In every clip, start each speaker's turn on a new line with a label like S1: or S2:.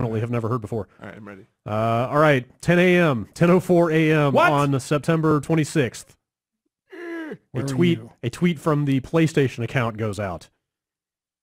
S1: definitely have never heard before.
S2: All right, I'm ready.
S1: All right, 10 a.m., 10:04 a.m. on September 26th. A tweet from the PlayStation account goes out.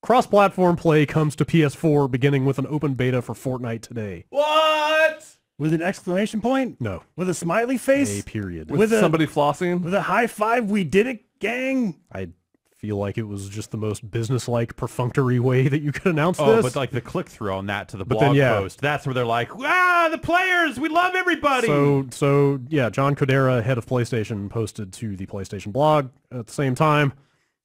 S1: Cross-platform play comes to PS4 beginning with an open beta for Fortnite today.
S3: What? With an exclamation point?
S1: No.
S3: With a smiley face?
S1: A period.
S2: With somebody flossing?
S3: With a high five, we did it, gang?
S1: I feel like it was just the most business-like, perfunctory way that you could announce this.
S4: Oh, but like the click-through on that to the blog post, that's where they're like, the players, we love everybody!
S1: So yeah, John Codera, head of PlayStation, posted to the PlayStation blog at the same time.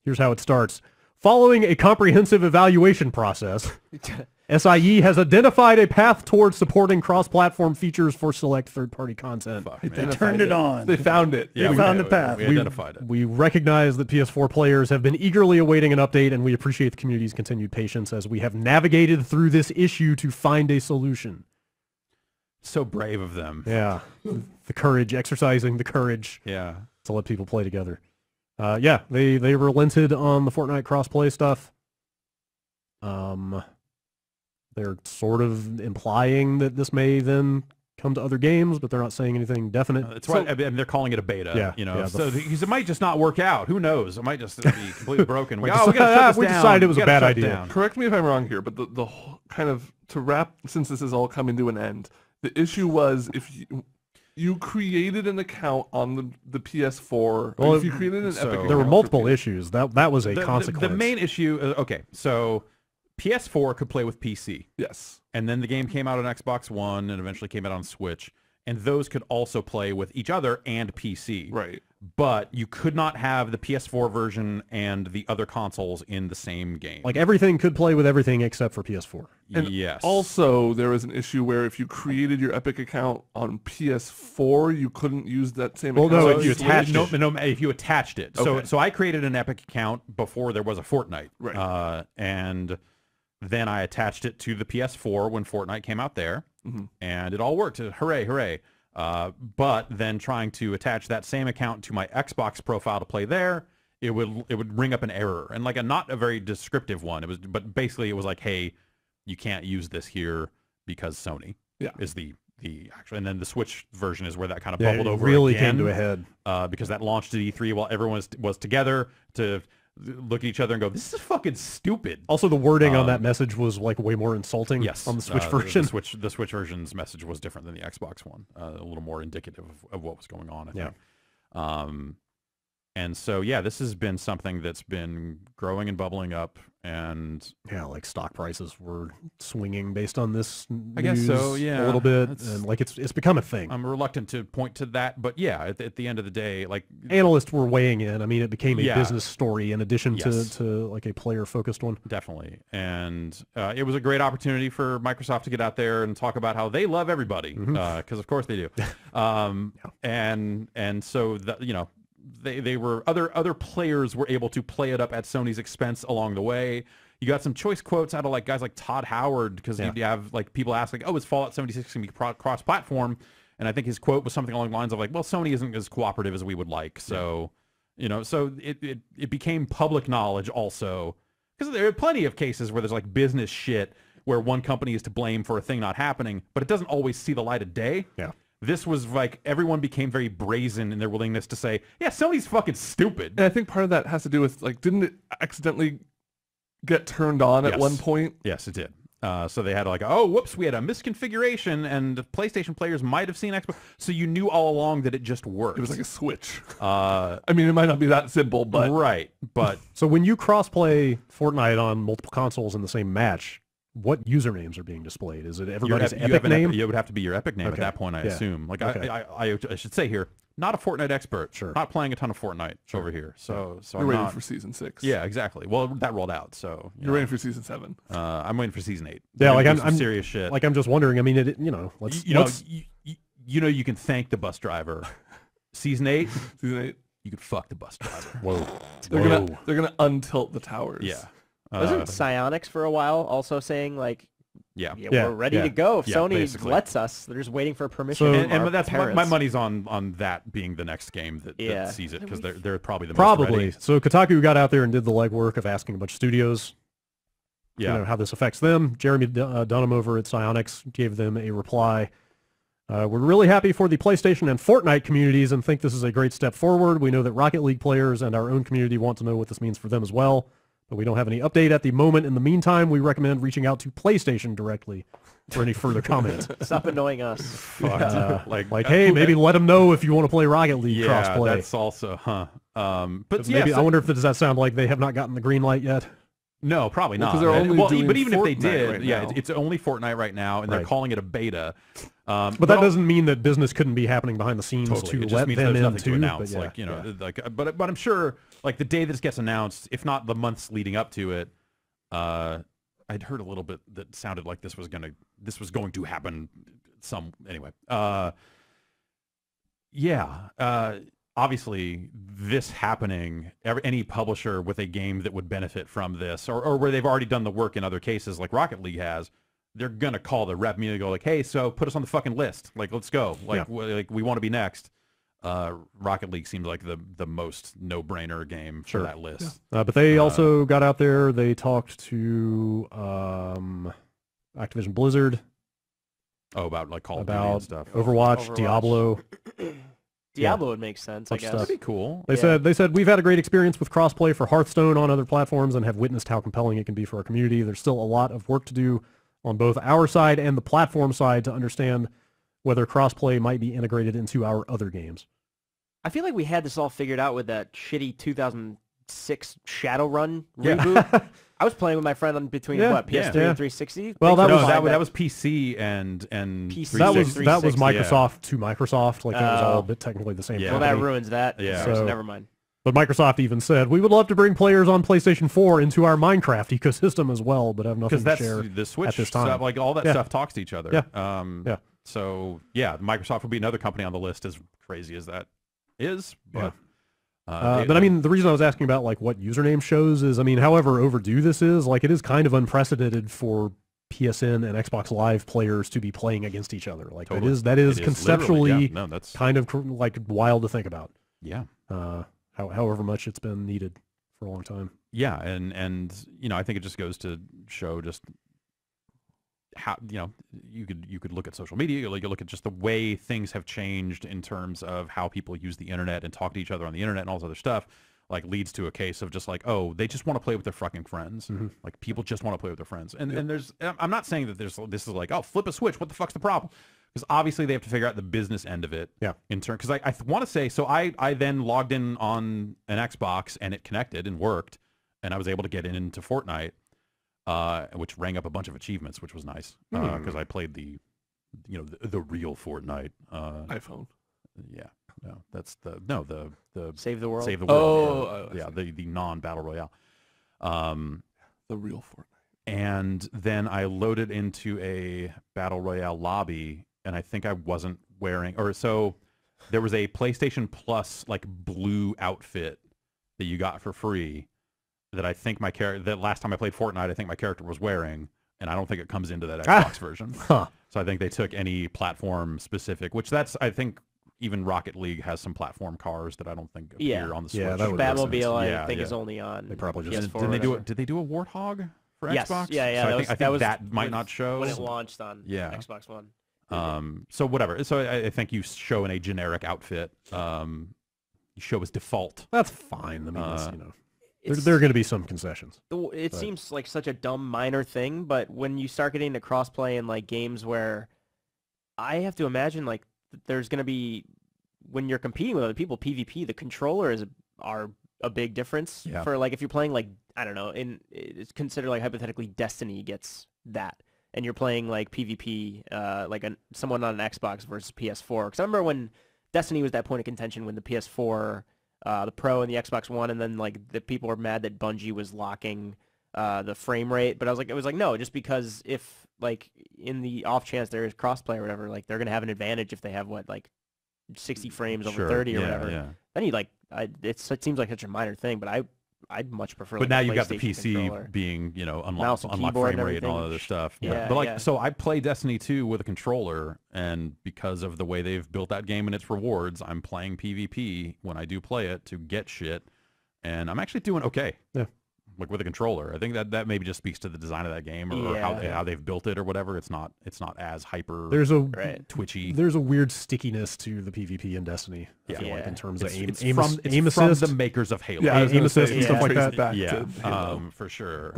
S1: Here's how it starts. Following a comprehensive evaluation process, SIE has identified a path towards supporting cross-platform features for select third-party content.
S3: They turned it on.
S2: They found it.
S3: Yeah, they found the path.
S4: We identified it.
S1: We recognize that PS4 players have been eagerly awaiting an update, and we appreciate the community's continued patience as we have navigated through this issue to find a solution.
S4: So brave of them.
S1: Yeah. The courage, exercising the courage
S4: to
S1: let people play together. Yeah, they relented on the Fortnite crossplay stuff. They're sort of implying that this may then come to other games, but they're not saying anything definite.
S4: That's right. I mean, they're calling it a beta. So it might just not work out. Who knows? It might just be completely broken.
S1: We decided it was a bad idea.
S2: Correct me if I'm wrong here, but the whole kind of, to wrap, since this is all coming to an end, the issue was if you created an account on the PS4.
S1: Well,
S2: if you created an Epic
S1: there were multiple issues. That was a consequence.
S4: The main issue, okay, so PS4 could play with PC.
S2: Yes.
S4: And then the game came out on Xbox One and eventually came out on Switch. And those could also play with each other and PC.
S2: Right.
S4: But you could not have the PS4 version and the other consoles in the same game.
S1: Like everything could play with everything except for PS4.
S2: And also, there was an issue where if you created your Epic account on PS4, you couldn't use that same account.
S4: No, if you attached if you attached it.
S2: Okay.
S4: So I created an Epic account before there was a Fortnite.
S2: Right.
S4: And then I attached it to the PS4 when Fortnite came out there. And it all worked. Hooray, hooray. But then trying to attach that same account to my Xbox profile to play there, it would ring up an error, and like not a very descriptive one. But basically it was like, hey, you can't use this here because Sony is the actual. And then the Switch version is where that kind of bubbled over.
S1: Really
S4: again,
S1: came to a head
S4: because that launched at E3 while everyone was together to look at each other and go, this is fucking stupid.
S1: Also, the wording on that message was like way more insulting.
S4: Yes,
S1: on the Switch version.
S4: The Switch version's message was different than the Xbox one. A little more indicative of what was going on, I think. And so, yeah, this has been something that's been growing and bubbling up, and
S1: like stock prices were swinging based on this
S4: I guess so,
S1: a little bit, and like it's become a thing.
S4: I'm reluctant to point to that, but yeah, at the end of the day, like
S1: analysts were weighing in. I mean, it became a business story in addition to like a player-focused one. Definitely,
S4: and it was a great opportunity for Microsoft to get out there and talk about how they love everybody, because of course they do, and so they were other players were able to play it up at Sony's expense along the way. You got some choice quotes out of like guys like Todd Howard, because you have like people ask like, oh, is Fallout 76 going to be cross-platform? And I think his quote was something along the lines of like, well, Sony isn't as cooperative as we would like. So, so it became public knowledge also, because there are plenty of cases where there's like business shit where one company is to blame for a thing not happening, but it doesn't always see the light of day.
S1: Yeah.
S4: This was like everyone became very brazen in their willingness to say, yeah, Sony's fucking stupid.
S2: And I think part of that has to do with, like, didn't it accidentally get turned on at one point?
S4: Yes, it did. So they had like, oh, whoops, we had a misconfiguration, and PlayStation players might have seen Xbox. So you knew all along that it just worked.
S2: It was like a switch. I mean, it might not be that simple, but...
S4: Right, but...
S1: So when you cross-play Fortnite on multiple consoles in the same match, what usernames are being displayed? Is it everybody's Epic name?
S4: It would have to be your Epic name at that point, I assume. Like I should say here, not a Fortnite expert.
S1: Sure.
S4: Not playing a ton of Fortnite over here. So
S2: you're waiting for Season 6.
S4: Yeah, exactly. Well, that rolled out, so...
S2: You're waiting for Season 7.
S4: I'm waiting for Season 8.
S1: Yeah, like I'm
S4: serious shit.
S1: Like I'm just wondering, I mean,
S4: you can thank the bus driver. Season 8?
S2: Season 8.
S4: You could fuck the bus driver.
S1: Whoa.
S2: They're gonna untilt the towers.
S4: Yeah.
S5: Wasn't Psyonix for a while also saying like, we're ready to go if Sony
S4: basically
S5: lets us? They're just waiting for permission.
S4: So,
S5: from
S4: and
S5: our
S4: that's
S5: parents.
S4: my money's on that being the next game that sees it, because they're probably the most
S1: Probably.
S4: ready.
S1: So Kotaku got out there and did the legwork of asking a bunch of studios. how this affects them. Jeremy Dunham over at Psyonix gave them a reply. We're really happy for the PlayStation and Fortnite communities and think this is a great step forward. We know that Rocket League players and our own community want to know what this means for them as well, but we don't have any update at the moment. In the meantime, we recommend reaching out to PlayStation directly for any further comments.
S5: Stop annoying us.
S1: Hey, maybe let them know if you want to play Rocket League crossplay.
S4: Yeah, that's also, but
S1: maybe I wonder if does that sound like they have not gotten the green light yet?
S4: No, probably not.
S2: They're only doing
S4: but even
S2: Fortnite
S4: if they did,
S2: right
S4: it's only Fortnite right now, and they're calling it a beta.
S1: But that doesn't mean that business couldn't be happening behind the sscenes
S4: totally.
S1: to
S4: It just
S1: let
S4: means
S1: them
S4: there's
S1: in
S4: nothing
S1: too.
S4: to announce.
S1: But
S4: but I'm sure, like the day this gets announced, if not the months leading up to it, I'd heard a little bit that sounded like this was going to happen. Obviously, this happening, any publisher with a game that would benefit from this, or where they've already done the work in other cases, like Rocket League has, they're gonna call the rep meeting and go like, "Hey, so put us on the fucking list. Like, let's go. Like, we want to be next." Rocket League seems like the most no-brainer game for that list.
S1: But they also got out there. They talked to Activision Blizzard.
S4: About like Call of Duty and stuff.
S1: Overwatch. Diablo.
S5: Diablo would make sense, I guess.
S4: That'd be cool.
S1: They said we've had a great experience with crossplay for Hearthstone on other platforms and have witnessed how compelling it can be for our community. There's still a lot of work to do on both our side and the platform side to understand whether crossplay might be integrated into our other games.
S5: I feel like we had this all figured out with that shitty 2006 Shadowrun reboot. I was playing with my friend on between PS3 and 360.
S1: Well, that
S4: was PC and
S5: PC.
S1: That was Microsoft to Microsoft. Like that was all technically the same.
S5: Well, that ruins that.
S4: Yeah.
S5: So never mind.
S1: But Microsoft even said, we would love to bring players on PlayStation 4 into our Minecraft ecosystem as well, but have nothing to share
S4: the Switch
S1: at this time.
S4: Stuff, like all that stuff talks to each other.
S1: Yeah.
S4: So, Microsoft would be another company on the list, as crazy as that is. But,
S1: but I mean, the reason I was asking about like what username shows is, I mean, however overdue this is, like it is kind of unprecedented for PSN and Xbox Live players to be playing against each other. Like that is conceptually kind of like wild to think about.
S4: Yeah.
S1: However much it's been needed for a long time.
S4: Yeah, and I think it just goes to show just how you could look at social media, you look at just the way things have changed in terms of how people use the internet and talk to each other on the internet and all this other stuff. Like leads to a case of just like, oh, they just want to play with their fucking friends. Like people just want to play with their friends. And there's, I'm not saying that this is like, oh, flip a switch. What the fuck's the problem? Because obviously they have to figure out the business end of it. Yeah. In turn, because I want to say, so I then logged in on an Xbox and it connected and worked, and I was able to get into Fortnite, which rang up a bunch of achievements, which was nice because I played the real Fortnite
S2: iPhone.
S4: Yeah. No, that's the
S5: Save the World.
S4: Save the World. The non-battle royale.
S2: The real Fortnite.
S4: And then I loaded into a battle royale lobby, and I think I wasn't wearing, or so there was a PlayStation Plus like blue outfit that you got for free that I think my character, that last time I played Fortnite, I think my character was wearing, and I don't think it comes into that Xbox version. So I think they took any platform specific, which that's, I think, even Rocket League has some platform cars that I don't think appear on the Switch.
S1: Yeah, that would
S5: Batmobile, I think, is only on.
S1: They probably just
S4: did they do a Warthog for Xbox?
S5: Yeah.
S4: So I think that might not show
S5: when it launched on Xbox One.
S4: So whatever. So I think you show in a generic outfit. You show as default.
S1: That's fine. I mean, there are going to be some concessions.
S5: It seems like such a dumb minor thing, but when you start getting to crossplay in like games where I have to imagine like there's going to be, when you're competing with other people, PvP, the controllers are a big difference for like if you're playing like, I don't know, it's considered like hypothetically Destiny gets that, and you're playing like PvP like someone on an Xbox versus PS4. Because I remember when Destiny was that point of contention when the PS4, the Pro and the Xbox One, and then like the people were mad that Bungie was locking the frame rate, but it was like no, just because if like in the off chance there is crossplay or whatever, like they're gonna have an advantage if they have like 60 frames over 30 or whatever. Yeah. Then you like it seems like such a minor thing, but I'd much prefer.
S4: But
S5: like
S4: now
S5: a
S4: you've got the PC
S5: controller.
S4: being unlock frame rate and all other stuff.
S5: Yeah,
S4: but so I play Destiny 2 with a controller, and because of the way they've built that game and its rewards, I'm playing PvP when I do play it to get shit, and I'm actually doing okay.
S1: Yeah.
S4: like with a controller. I think that maybe just speaks to the design of that game or how they've built it or whatever. It's not as hyper.
S1: There's a
S4: twitchy.
S1: There's a weird stickiness to the PvP in Destiny. I feel like in terms of aim assist
S4: from the makers of Halo.
S2: Yeah,
S1: aim assist and stuff like that.
S2: Back
S4: Yeah,
S2: to Halo.
S4: for sure.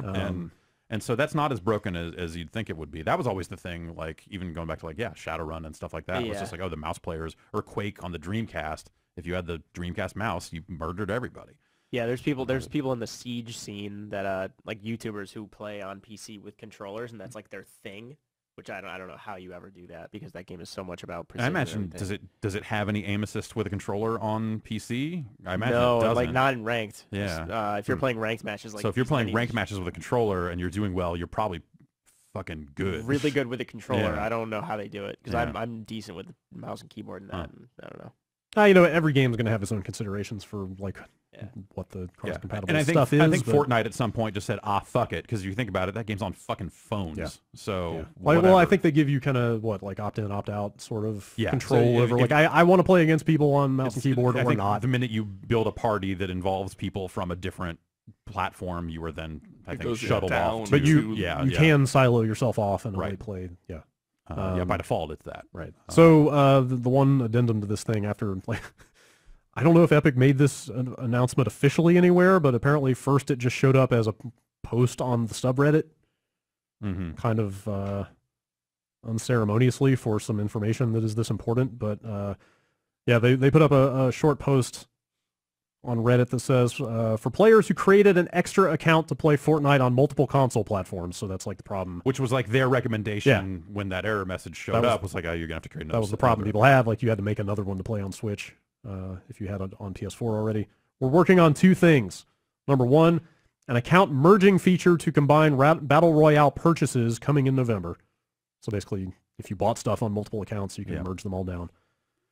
S4: And so that's not as broken as you'd think it would be. That was always the thing, like even going back to like Shadowrun and stuff like that. It was just like, oh, the mouse players or Quake on the Dreamcast. If you had the Dreamcast mouse, you murdered everybody.
S5: Yeah, there's people in the Siege scene that like YouTubers who play on PC with controllers, and that's like their thing. Which I don't know how you ever do that because that game is so much about precision.
S4: I imagine does it have any aim assist with a controller on PC? I imagine
S5: no,
S4: it doesn't.
S5: like not in ranked.
S4: Yeah.
S5: If you're playing ranked matches, like
S4: so if you're playing ranked matches with a controller and you're doing well, you're probably fucking good.
S5: Really good with a controller.
S4: Yeah.
S5: I don't know how they do it because I'm decent with mouse and keyboard and that. And I don't know.
S1: You know, every game's going to have its own considerations for like what the cross-compatible stuff is.
S4: I think Fortnite at some point just said, fuck it, because if you think about it, that game's on fucking phones.
S1: Yeah.
S4: So
S1: well, I think they give you kind of like opt-in, opt-out sort of control
S4: so
S1: over. Like I want to play against people on mouse and keyboard or
S4: think
S1: not.
S4: The minute you build a party that involves people from a different platform, you are then I think shuttled off.
S1: But you can silo yourself off and only play. Yeah.
S4: By default, it's that.
S1: Right. So the one addendum to this thing after, like, I don't know if Epic made this announcement officially anywhere, but apparently first it just showed up as a post on the subreddit, kind of unceremoniously for some information that is this important. But they put up a short post on Reddit that says, for players who created an extra account to play Fortnite on multiple console platforms. So that's like the problem.
S4: Which was like their recommendation when that error message showed up. Was like, oh, you're going to have to create another.
S1: That was the problem people had. Like you had to make another one to play on Switch if you had it on PS4 already. We're working on two things. Number one, an account merging feature to combine Battle Royale purchases coming in November. So basically, if you bought stuff on multiple accounts, you can merge them all down.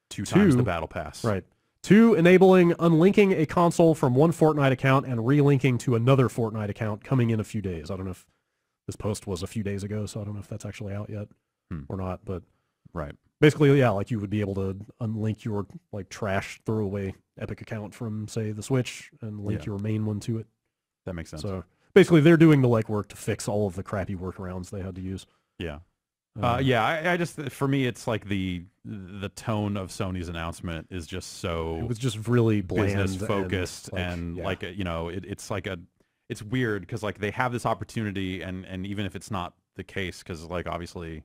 S4: Two times the Battle Pass.
S1: Right. 2, enabling unlinking a console from one Fortnite account and relinking to another Fortnite account coming in a few days. I don't know if this post was a few days ago, so I don't know if that's actually out yet or not. But basically, like you would be able to unlink your like trash throwaway Epic account from, say, the Switch and link your main one to it.
S4: That makes sense.
S1: So basically, they're doing the legwork to fix all of the crappy workarounds they had to use.
S4: Yeah. I just, for me, it's like the tone of Sony's announcement is just so.
S1: It was just really bland,
S4: business focused, and like you know, it's like it's weird because like they have this opportunity, and even if it's not the case, because like obviously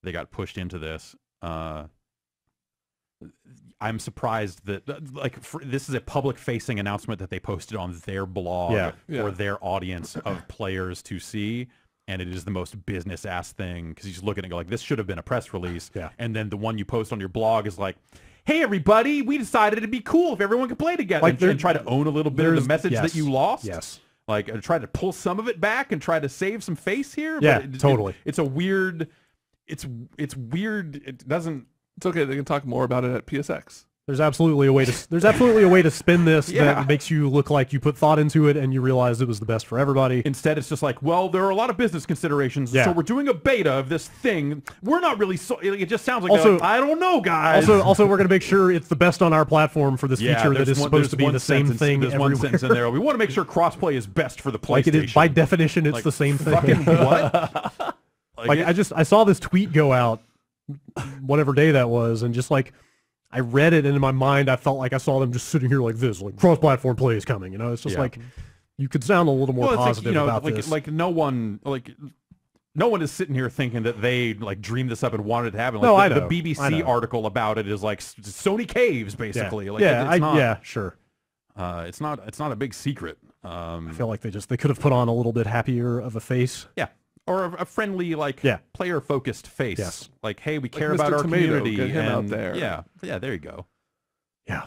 S4: they got pushed into this. I'm surprised that like this is a public facing announcement that they posted on their blog for their audience of players to see. And it is the most business-ass thing because you just look at it and go like, this should have been a press release. Yeah. And then the one you post on your blog is like, hey, everybody, we decided it'd be cool if everyone could play together. Like and try to own a little bit of the message that you lost.
S1: Yes.
S4: Like try to pull some of it back and try to save some face here.
S1: Yeah,
S4: but
S1: totally.
S4: It's a weird, it's weird. It doesn't.
S2: It's okay. They can talk more about it at PSX.
S1: There's absolutely a way to spin this that makes you look like you put thought into it and you realize it was the best for everybody.
S4: Instead, it's just like, well, there are a lot of business considerations, so we're doing a beta of this thing. We're not really it just sounds like, also, I don't know, guys.
S1: Also, we're going to make sure it's the best on our platform for this feature that is supposed to be the same thing.
S4: There's one sentence in there. We want to make sure crossplay is best for the PlayStation.
S1: Like it is, by definition, it's the same thing.
S4: Fucking what?
S1: I saw this tweet go out, whatever day that was, and just like. I read it, and in my mind, I felt like I saw them just sitting here like this, like cross-platform play is coming. You know, it's just like you could sound a little more positive about this.
S4: Like no one is sitting here thinking that they like dreamed this up and wanted it to happen. Like the BBC article about it is like Sony caves, basically.
S1: Sure.
S4: It's not a big secret.
S1: I feel like they could have put on a little bit happier of a face.
S4: Yeah. Or a friendly, like, player-focused face.
S1: Yes.
S4: Like, hey, we care
S2: like
S4: about
S2: Mr.
S4: our
S2: Tomato,
S4: community.
S2: get him
S4: and
S2: out there.
S4: Yeah, there you go.
S1: Yeah.